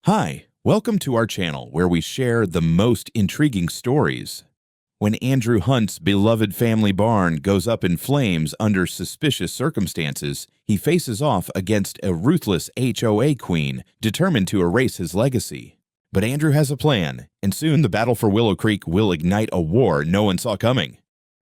Hi, welcome to our channel where we share the most intriguing stories. When Andrew Hunt's beloved family barn goes up in flames under suspicious circumstances, he faces off against a ruthless HOA queen determined to erase his legacy. But Andrew has a plan, and soon the battle for Willow Creek will ignite a war no one saw coming.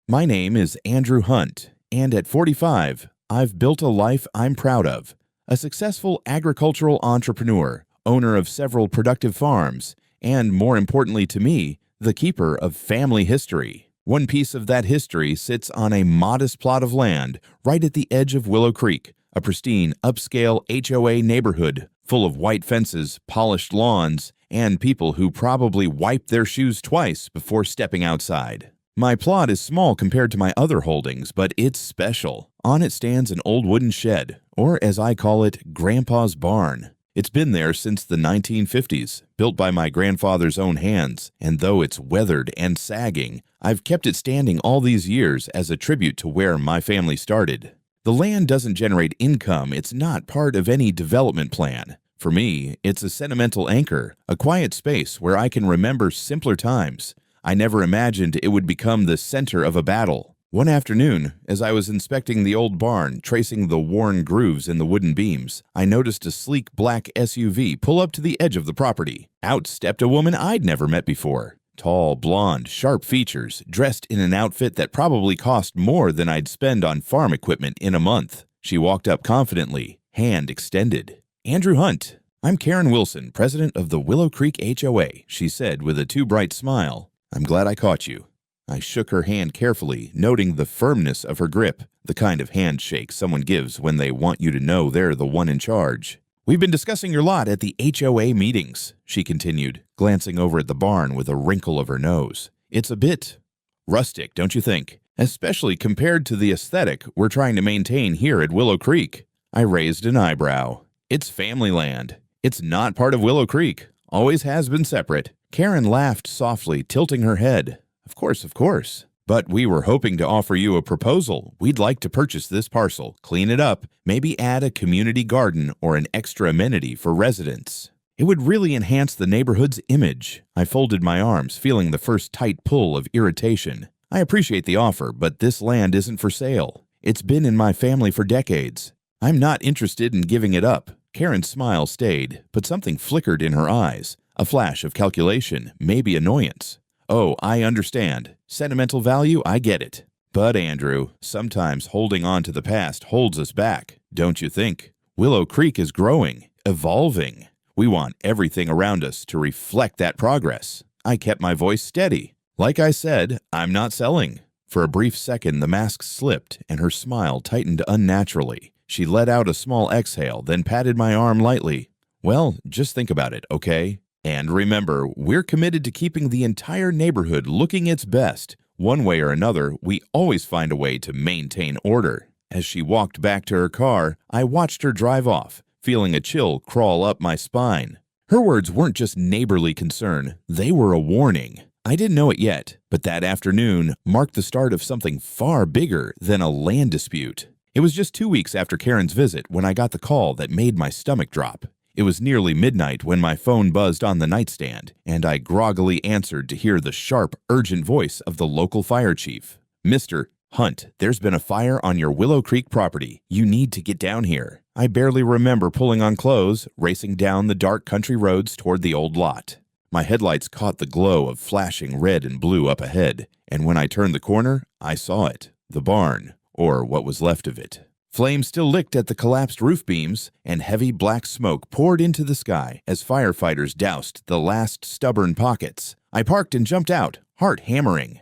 My name is Andrew Hunt, and at 45, I've built a life I'm proud of. A successful agricultural entrepreneur, owner of several productive farms, and more importantly to me, the keeper of family history. One piece of that history sits on a modest plot of land right at the edge of Willow Creek, a pristine, upscale HOA neighborhood full of white fences, polished lawns, and people who probably wipe their shoes twice before stepping outside. My plot is small compared to my other holdings, but it's special. On it stands an old wooden shed, or as I call it, Grandpa's barn. It's been there since the 1950s, built by my grandfather's own hands, and though it's weathered and sagging, I've kept it standing all these years as a tribute to where my family started. The land doesn't generate income, it's not part of any development plan. For me, it's a sentimental anchor, a quiet space where I can remember simpler times. I never imagined it would become the center of a battle. One afternoon, as I was inspecting the old barn, tracing the worn grooves in the wooden beams, I noticed a sleek black SUV pull up to the edge of the property. Out stepped a woman I'd never met before. Tall, blonde, sharp features, dressed in an outfit that probably cost more than I'd spend on farm equipment in a month. She walked up confidently, hand extended. "Andrew Hunt, I'm Karen Wilson, president of the Willow Creek HOA," she said with a too bright smile. "I'm glad I caught you." I shook her hand carefully, noting the firmness of her grip, the kind of handshake someone gives when they want you to know they're the one in charge. "We've been discussing your lot at the HOA meetings," she continued, glancing over at the barn with a wrinkle of her nose. "It's a bit rustic, don't you think? Especially compared to the aesthetic we're trying to maintain here at Willow Creek." I raised an eyebrow. "It's family land. It's not part of Willow Creek. Always has been separate." Karen laughed softly, tilting her head. Of course. But we were hoping to offer you a proposal. We'd like to purchase this parcel, clean it up, maybe add a community garden or an extra amenity for residents. It would really enhance the neighborhood's image." I folded my arms, feeling the first tight pull of irritation. "I appreciate the offer, but this land isn't for sale. It's been in my family for decades. I'm not interested in giving it up." Karen's smile stayed, but something flickered in her eyes. A flash of calculation, maybe annoyance. "Oh, I understand. Sentimental value, I get it. But Andrew, sometimes holding on to the past holds us back, don't you think? Willow Creek is growing, evolving. We want everything around us to reflect that progress." I kept my voice steady. "Like I said, I'm not selling." For a brief second, the mask slipped and her smile tightened unnaturally. She let out a small exhale, then patted my arm lightly. "Well, just think about it, okay? And remember, we're committed to keeping the entire neighborhood looking its best. One way or another, we always find a way to maintain order." As she walked back to her car, I watched her drive off, feeling a chill crawl up my spine. Her words weren't just neighborly concern, they were a warning. I didn't know it yet, but that afternoon marked the start of something far bigger than a land dispute. It was just 2 weeks after Karen's visit when I got the call that made my stomach drop. It was nearly midnight when my phone buzzed on the nightstand, and I groggily answered to hear the sharp, urgent voice of the local fire chief. "Mr. Hunt, there's been a fire on your Willow Creek property. You need to get down here." I barely remember pulling on clothes, racing down the dark country roads toward the old lot. My headlights caught the glow of flashing red and blue up ahead, and when I turned the corner, I saw it, the barn, or what was left of it. Flames still licked at the collapsed roof beams, and heavy black smoke poured into the sky as firefighters doused the last stubborn pockets. I parked and jumped out, heart hammering.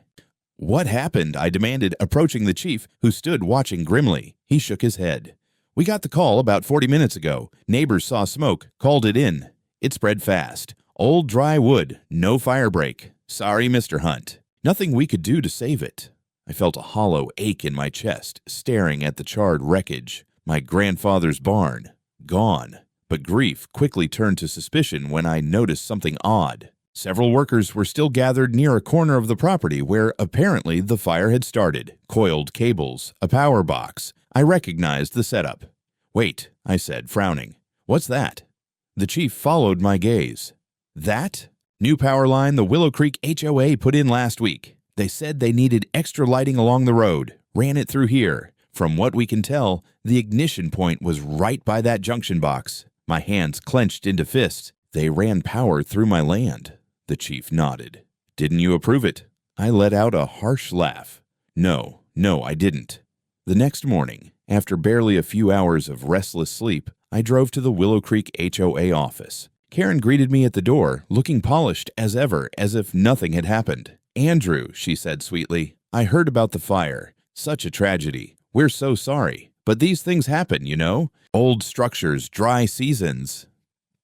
"What happened?" I demanded, approaching the chief, who stood watching grimly. He shook his head. "We got the call about 40 minutes ago. Neighbors saw smoke, called it in. It spread fast. Old dry wood, no fire break. Sorry, Mr. Hunt. Nothing we could do to save it." I felt a hollow ache in my chest, staring at the charred wreckage. My grandfather's barn. Gone. But grief quickly turned to suspicion when I noticed something odd. Several workers were still gathered near a corner of the property where apparently the fire had started. Coiled cables, a power box. I recognized the setup. "Wait," I said, frowning. "What's that?" The chief followed my gaze. That? New power line the Willow Creek HOA put in last week. They said they needed extra lighting along the road. Ran it through here. From what we can tell, the ignition point was right by that junction box. My hands clenched into fists. They ran power through my land. The chief nodded. Didn't you approve it? I let out a harsh laugh. No, I didn't. The next morning, after barely a few hours of restless sleep, I drove to the Willow Creek HOA office. Karen greeted me at the door, looking polished as ever, as if nothing had happened. Andrew, she said sweetly, I heard about the fire. Such a tragedy. We're so sorry. But these things happen, you know? Old structures, dry seasons.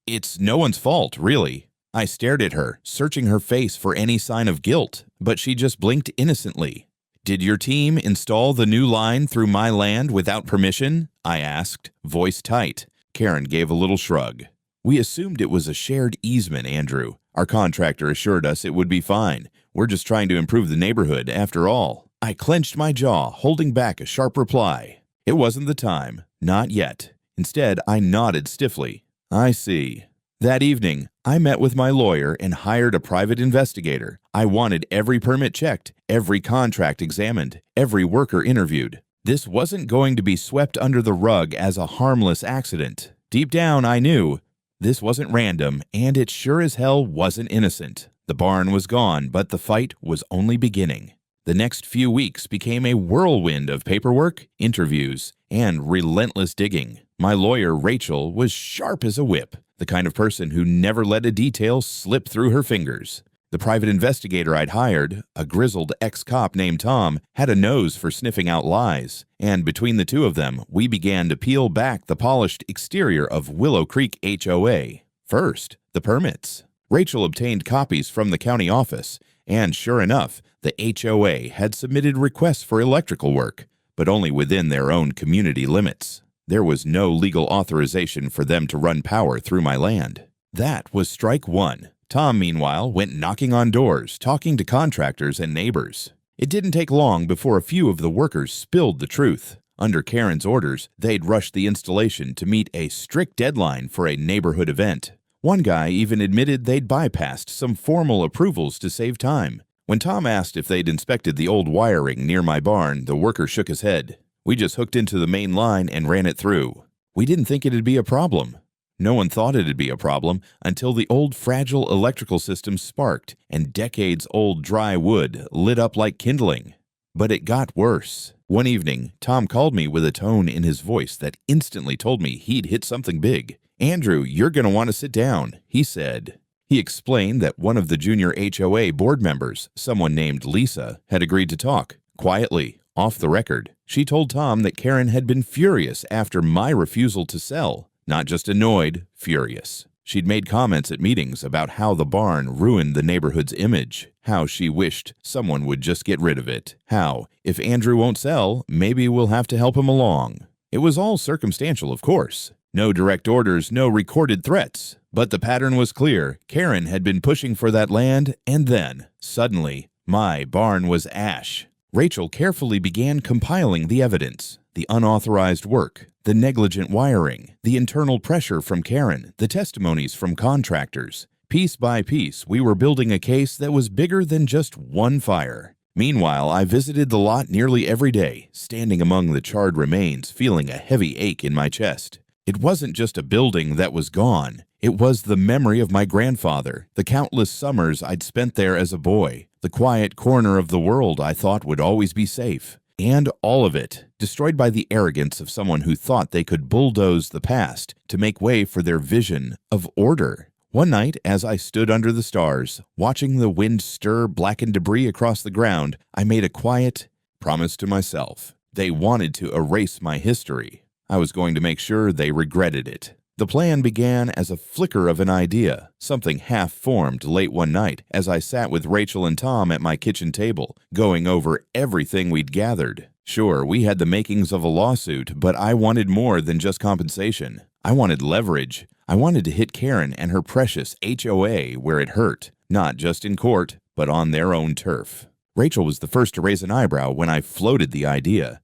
It's no one's fault, really. I stared at her, searching her face for any sign of guilt, but she just blinked innocently. Did your team install the new line through my land without permission? I asked, voice tight. Karen gave a little shrug. We assumed it was a shared easement, Andrew. Our contractor assured us it would be fine. We're just trying to improve the neighborhood, after all. I clenched my jaw, holding back a sharp reply. It wasn't the time. Not yet. Instead, I nodded stiffly. I see. That evening, I met with my lawyer and hired a private investigator. I wanted every permit checked, every contract examined, every worker interviewed. This wasn't going to be swept under the rug as a harmless accident. Deep down, I knew this wasn't random, and it sure as hell wasn't innocent. The barn was gone, but the fight was only beginning. The next few weeks became a whirlwind of paperwork, interviews, and relentless digging. My lawyer, Rachel, was sharp as a whip, the kind of person who never let a detail slip through her fingers. The private investigator I'd hired, a grizzled ex-cop named Tom, had a nose for sniffing out lies, and between the two of them, we began to peel back the polished exterior of Willow Creek HOA. First, the permits. Rachel obtained copies from the county office, and sure enough, the HOA had submitted requests for electrical work, but only within their own community limits. There was no legal authorization for them to run power through my land. That was strike one. Tom, meanwhile, went knocking on doors, talking to contractors and neighbors. It didn't take long before a few of the workers spilled the truth. Under Karen's orders, they'd rushed the installation to meet a strict deadline for a neighborhood event. One guy even admitted they'd bypassed some formal approvals to save time. When Tom asked if they'd inspected the old wiring near my barn, the worker shook his head. We just hooked into the main line and ran it through. We didn't think it'd be a problem. No one thought it'd be a problem until the old fragile electrical system sparked and decades-old dry wood lit up like kindling. But it got worse. One evening, Tom called me with a tone in his voice that instantly told me he'd hit something big. Andrew, you're going to want to sit down, he said. He explained that one of the junior HOA board members, someone named Lisa, had agreed to talk, quietly, off the record. She told Tom that Karen had been furious after my refusal to sell. Not just annoyed, furious. She'd made comments at meetings about how the barn ruined the neighborhood's image, how she wished someone would just get rid of it, how, if Andrew won't sell, maybe we'll have to help him along. It was all circumstantial, of course. No direct orders, no recorded threats. But the pattern was clear. Karen had been pushing for that land, and then, suddenly, my barn was ash. Rachel carefully began compiling the evidence, the unauthorized work, the negligent wiring, the internal pressure from Karen, the testimonies from contractors. Piece by piece, we were building a case that was bigger than just one fire. Meanwhile, I visited the lot nearly every day, standing among the charred remains, feeling a heavy ache in my chest. It wasn't just a building that was gone. It was the memory of my grandfather, the countless summers I'd spent there as a boy, the quiet corner of the world I thought would always be safe. And all of it, destroyed by the arrogance of someone who thought they could bulldoze the past to make way for their vision of order. One night, as I stood under the stars, watching the wind stir blackened debris across the ground, I made a quiet promise to myself. They wanted to erase my history. I was going to make sure they regretted it. The plan began as a flicker of an idea, something half-formed late one night as I sat with Rachel and Tom at my kitchen table, going over everything we'd gathered. Sure, we had the makings of a lawsuit, but I wanted more than just compensation. I wanted leverage. I wanted to hit Karen and her precious HOA where it hurt, not just in court, but on their own turf. Rachel was the first to raise an eyebrow when I floated the idea.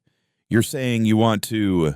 You're saying you want to...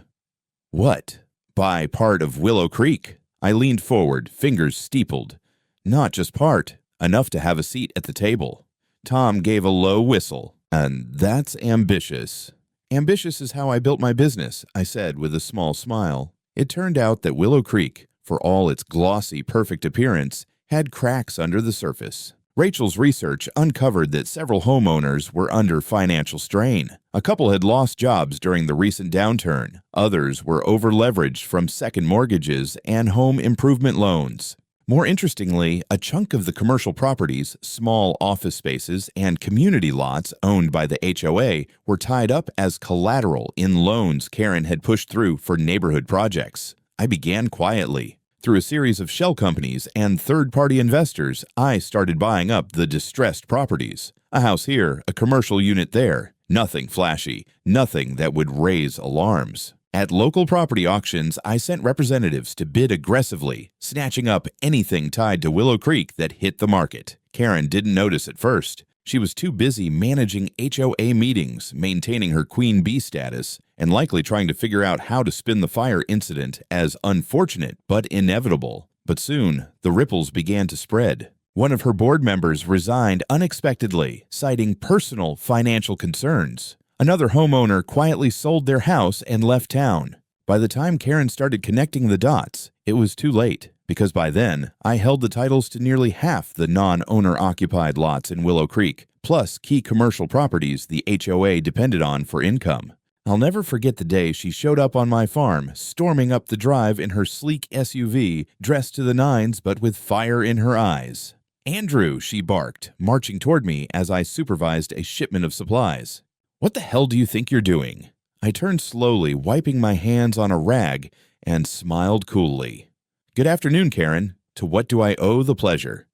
What? Buy part of Willow Creek? I leaned forward, fingers steepled. Not just part, enough to have a seat at the table. Tom gave a low whistle. And that's ambitious. Ambitious is how I built my business, I said with a small smile. It turned out that Willow Creek, for all its glossy, perfect appearance, had cracks under the surface. Rachel's research uncovered that several homeowners were under financial strain. A couple had lost jobs during the recent downturn. Others were over-leveraged from second mortgages and home improvement loans. More interestingly, a chunk of the commercial properties, small office spaces, and community lots owned by the HOA were tied up as collateral in loans Karen had pushed through for neighborhood projects. I began quietly. Through a series of shell companies and third-party investors, I started buying up the distressed properties. A house here, a commercial unit there. Nothing flashy, nothing that would raise alarms. At local property auctions, I sent representatives to bid aggressively, snatching up anything tied to Willow Creek that hit the market. Karen didn't notice at first. She was too busy managing HOA meetings, maintaining her queen bee status, and likely trying to figure out how to spin the fire incident as unfortunate but inevitable. But soon, the ripples began to spread. One of her board members resigned unexpectedly, citing personal financial concerns. Another homeowner quietly sold their house and left town. By the time Karen started connecting the dots, it was too late, because by then, I held the titles to nearly half the non-owner-occupied lots in Willow Creek, plus key commercial properties the HOA depended on for income. I'll never forget the day she showed up on my farm, storming up the drive in her sleek SUV, dressed to the nines but with fire in her eyes. "Andrew," she barked, marching toward me as I supervised a shipment of supplies. "What the hell do you think you're doing?" I turned slowly, wiping my hands on a rag, and smiled coolly. "Good afternoon, Karen. To what do I owe the pleasure?"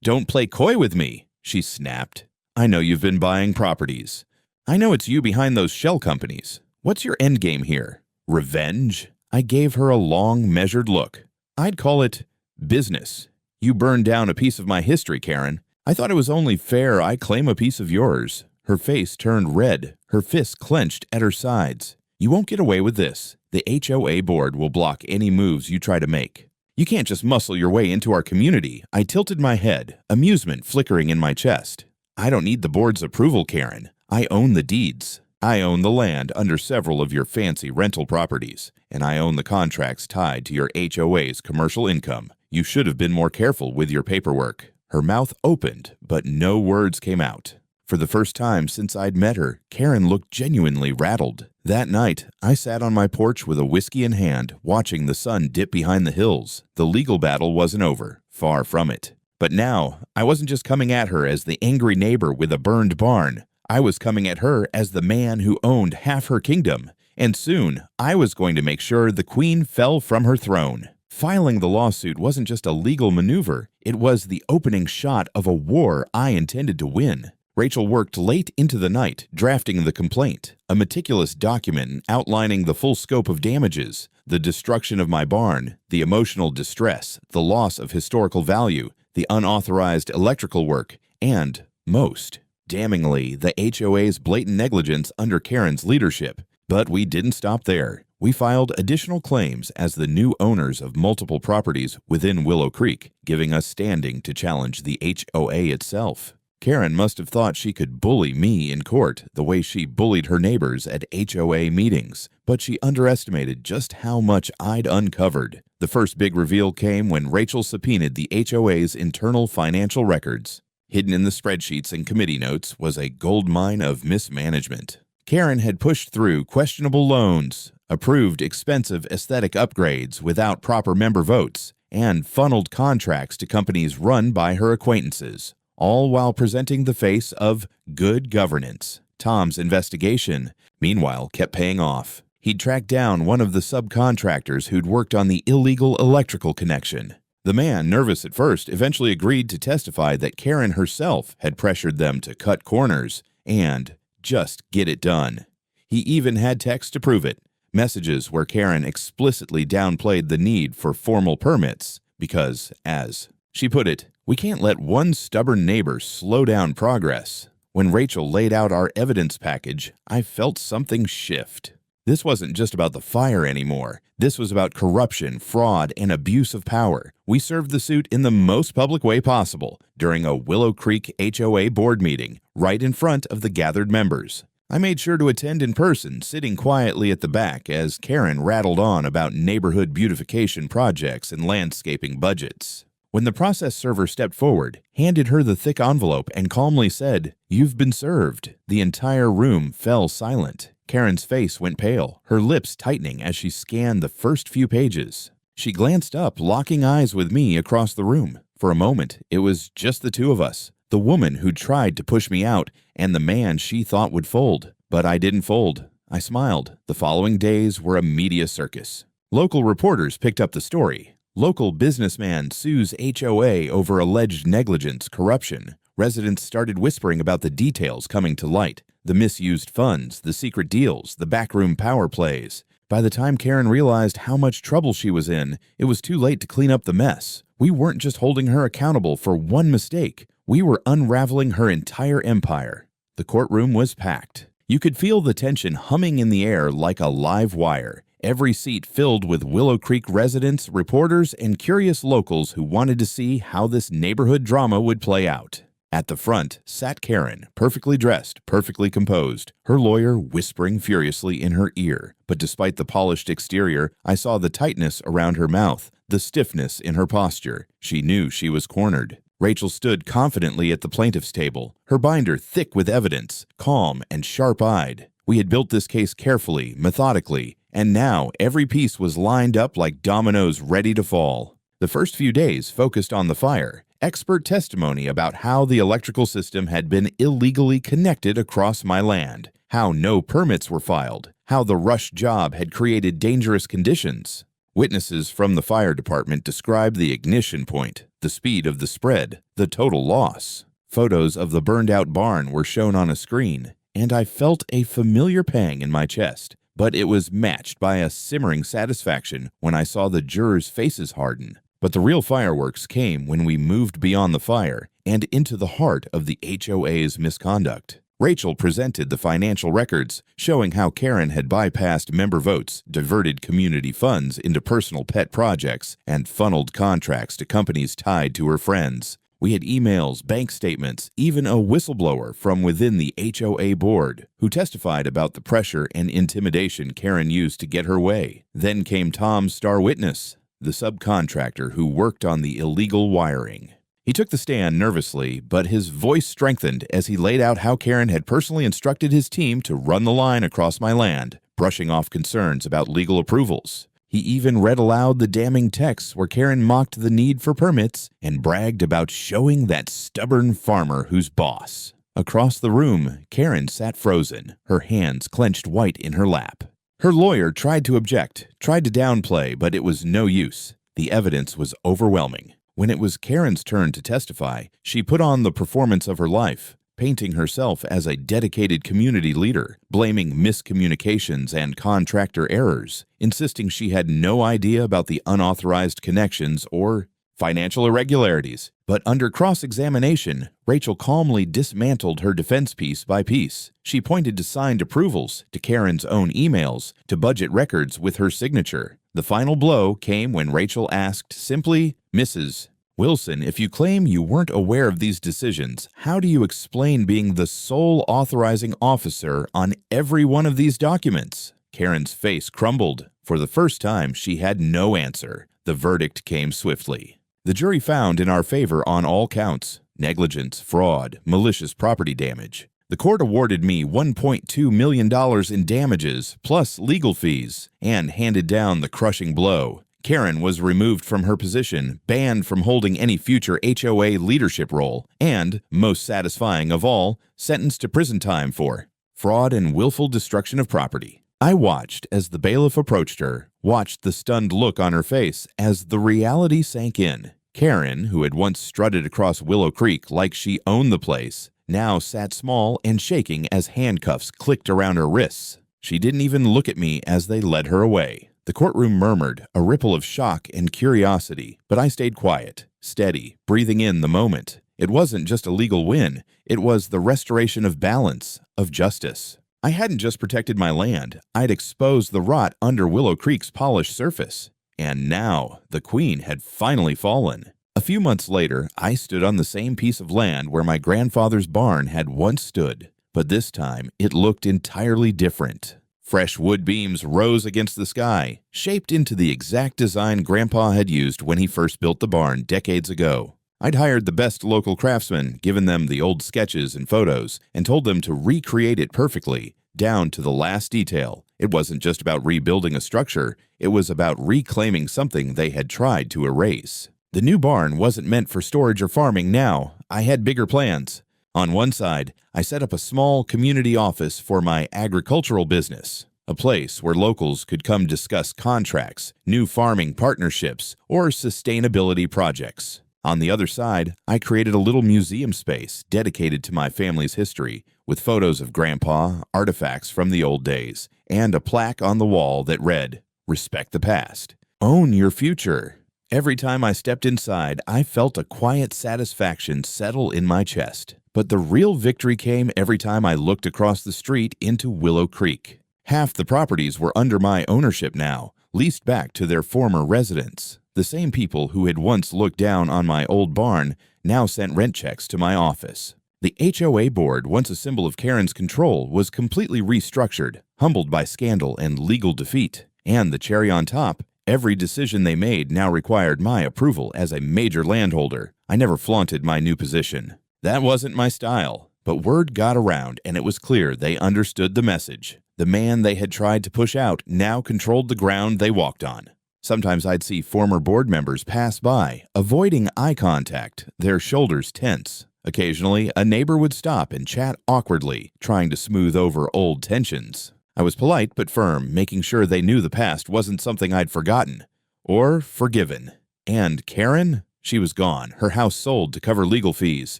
"Don't play coy with me," she snapped. "I know you've been buying properties. I know it's you behind those shell companies. What's your endgame here? Revenge?" I gave her a long, measured look. "I'd call it business. You burned down a piece of my history, Karen. I thought it was only fair I claim a piece of yours." Her face turned red, her fists clenched at her sides. "You won't get away with this. The HOA board will block any moves you try to make. You can't just muscle your way into our community." I tilted my head, amusement flickering in my chest. "I don't need the board's approval, Karen. I own the deeds. I own the land under several of your fancy rental properties, and I own the contracts tied to your HOA's commercial income. You should have been more careful with your paperwork." Her mouth opened, but no words came out. For the first time since I'd met her, Karen looked genuinely rattled. That night, I sat on my porch with a whiskey in hand, watching the sun dip behind the hills. The legal battle wasn't over, far from it. But now, I wasn't just coming at her as the angry neighbor with a burned barn. I was coming at her as the man who owned half her kingdom. And soon, I was going to make sure the queen fell from her throne. Filing the lawsuit wasn't just a legal maneuver, it was the opening shot of a war I intended to win. Rachel worked late into the night, drafting the complaint, a meticulous document outlining the full scope of damages, the destruction of my barn, the emotional distress, the loss of historical value, the unauthorized electrical work, and, most damningly, the HOA's blatant negligence under Karen's leadership. But we didn't stop there. We filed additional claims as the new owners of multiple properties within Willow Creek, giving us standing to challenge the HOA itself. Karen must have thought she could bully me in court the way she bullied her neighbors at HOA meetings, but she underestimated just how much I'd uncovered. The first big reveal came when Rachel subpoenaed the HOA's internal financial records. Hidden in the spreadsheets and committee notes was a goldmine of mismanagement. Karen had pushed through questionable loans, approved expensive aesthetic upgrades without proper member votes, and funneled contracts to companies run by her acquaintances, all while presenting the face of good governance. Tom's investigation, meanwhile, kept paying off. He'd tracked down one of the subcontractors who'd worked on the illegal electrical connection. The man, nervous at first, eventually agreed to testify that Karen herself had pressured them to cut corners and just get it done. He even had text to prove it, messages where Karen explicitly downplayed the need for formal permits because, as she put it, "We can't let one stubborn neighbor slow down progress." When Rachel laid out our evidence package, I felt something shift. This wasn't just about the fire anymore. This was about corruption, fraud, and abuse of power. We served the suit in the most public way possible during a Willow Creek HOA board meeting right in front of the gathered members. I made sure to attend in person, sitting quietly at the back as Karen rattled on about neighborhood beautification projects and landscaping budgets. When the process server stepped forward, handed her the thick envelope, and calmly said, "You've been served," the entire room fell silent. Karen's face went pale, her lips tightening as she scanned the first few pages. She glanced up, locking eyes with me across the room. For a moment, it was just the two of us, the woman who tried to push me out and the man she thought would fold. But I didn't fold. I smiled. The following days were a media circus. Local reporters picked up the story. Local businessman sues HOA over alleged negligence, corruption. Residents started whispering about the details coming to light. The misused funds, the secret deals, the backroom power plays. By the time Karen realized how much trouble she was in, it was too late to clean up the mess. We weren't just holding her accountable for one mistake. We were unraveling her entire empire. The courtroom was packed. You could feel the tension humming in the air like a live wire. Every seat filled with Willow Creek residents, reporters, and curious locals who wanted to see how this neighborhood drama would play out. At the front sat Karen, perfectly dressed, perfectly composed, her lawyer whispering furiously in her ear. But despite the polished exterior, I saw the tightness around her mouth, the stiffness in her posture. She knew she was cornered. Rachel stood confidently at the plaintiff's table, her binder thick with evidence, calm and sharp-eyed. We had built this case carefully, methodically, and now every piece was lined up like dominoes ready to fall. The first few days focused on the fire, expert testimony about how the electrical system had been illegally connected across my land, how no permits were filed, how the rush job had created dangerous conditions. Witnesses from the fire department described the ignition point, the speed of the spread, the total loss. Photos of the burned-out barn were shown on a screen, and I felt a familiar pang in my chest, but it was matched by a simmering satisfaction when I saw the jurors' faces harden. But the real fireworks came when we moved beyond the fire and into the heart of the HOA's misconduct. Rachel presented the financial records, showing how Karen had bypassed member votes, diverted community funds into personal pet projects, and funneled contracts to companies tied to her friends. We had emails, bank statements, even a whistleblower from within the HOA board who testified about the pressure and intimidation Karen used to get her way. Then came Tom's star witness, the subcontractor who worked on the illegal wiring. He took the stand nervously, but his voice strengthened as he laid out how Karen had personally instructed his team to run the line across my land, brushing off concerns about legal approvals. He even read aloud the damning texts where Karen mocked the need for permits and bragged about showing that stubborn farmer who's boss. Across the room, Karen sat frozen, her hands clenched white in her lap. Her lawyer tried to object, tried to downplay, but it was no use. The evidence was overwhelming. When it was Karen's turn to testify, she put on the performance of her life, painting herself as a dedicated community leader, blaming miscommunications and contractor errors, insisting she had no idea about the unauthorized connections or financial irregularities. But under cross-examination, Rachel calmly dismantled her defense piece by piece. She pointed to signed approvals, to Karen's own emails, to budget records with her signature. The final blow came when Rachel asked simply, "Mrs. Wilson, if you claim you weren't aware of these decisions, how do you explain being the sole authorizing officer on every one of these documents?" Karen's face crumbled. For the first time, she had no answer. The verdict came swiftly. The jury found in our favor on all counts: negligence, fraud, malicious property damage. The court awarded me $1.2 million in damages, plus legal fees, and handed down the crushing blow. Karen was removed from her position, banned from holding any future HOA leadership role, and, most satisfying of all, sentenced to prison time for fraud and willful destruction of property. I watched as the bailiff approached her, watched the stunned look on her face as the reality sank in. Karen, who had once strutted across Willow Creek like she owned the place, now sat small and shaking as handcuffs clicked around her wrists. She didn't even look at me as they led her away. The courtroom murmured, a ripple of shock and curiosity, but I stayed quiet, steady, breathing in the moment. It wasn't just a legal win, it was the restoration of balance, of justice. I hadn't just protected my land, I'd exposed the rot under Willow Creek's polished surface. And now, the queen had finally fallen. A few months later, I stood on the same piece of land where my grandfather's barn had once stood, but this time it looked entirely different. Fresh wood beams rose against the sky, shaped into the exact design Grandpa had used when he first built the barn decades ago. I'd hired the best local craftsmen, given them the old sketches and photos, and told them to recreate it perfectly, down to the last detail. It wasn't just about rebuilding a structure, it was about reclaiming something they had tried to erase. The new barn wasn't meant for storage or farming now. I had bigger plans. On one side, I set up a small community office for my agricultural business, a place where locals could come discuss contracts, new farming partnerships, or sustainability projects. On the other side, I created a little museum space dedicated to my family's history, with photos of Grandpa, artifacts from the old days, and a plaque on the wall that read, "Respect the past. Own your future." Every time I stepped inside, I felt a quiet satisfaction settle in my chest. But the real victory came every time I looked across the street into Willow Creek. Half the properties were under my ownership now, leased back to their former residents. The same people who had once looked down on my old barn now sent rent checks to my office. The HOA board, once a symbol of Karen's control, was completely restructured, humbled by scandal and legal defeat. And the cherry on top, every decision they made now required my approval as a major landholder. I never flaunted my new position. That wasn't my style, but word got around and it was clear they understood the message. The man they had tried to push out now controlled the ground they walked on. Sometimes I'd see former board members pass by, avoiding eye contact, their shoulders tense. Occasionally, a neighbor would stop and chat awkwardly, trying to smooth over old tensions. I was polite but firm, making sure they knew the past wasn't something I'd forgotten or forgiven. And Karen? She was gone, her house sold to cover legal fees,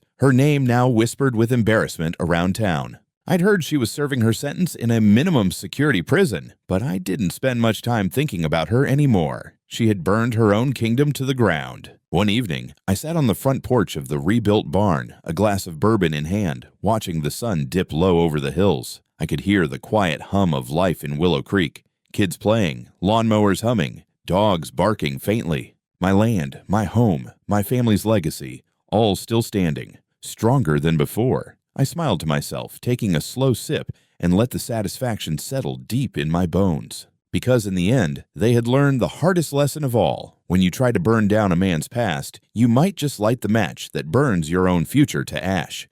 her name now whispered with embarrassment around town. I'd heard she was serving her sentence in a minimum security prison, but I didn't spend much time thinking about her anymore. She had burned her own kingdom to the ground. One evening, I sat on the front porch of the rebuilt barn, a glass of bourbon in hand, watching the sun dip low over the hills. I could hear the quiet hum of life in Willow Creek, kids playing, lawnmowers humming, dogs barking faintly. My land, my home, my family's legacy, all still standing, stronger than before. I smiled to myself, taking a slow sip, and let the satisfaction settle deep in my bones. Because in the end, they had learned the hardest lesson of all. When you try to burn down a man's past, you might just light the match that burns your own future to ash.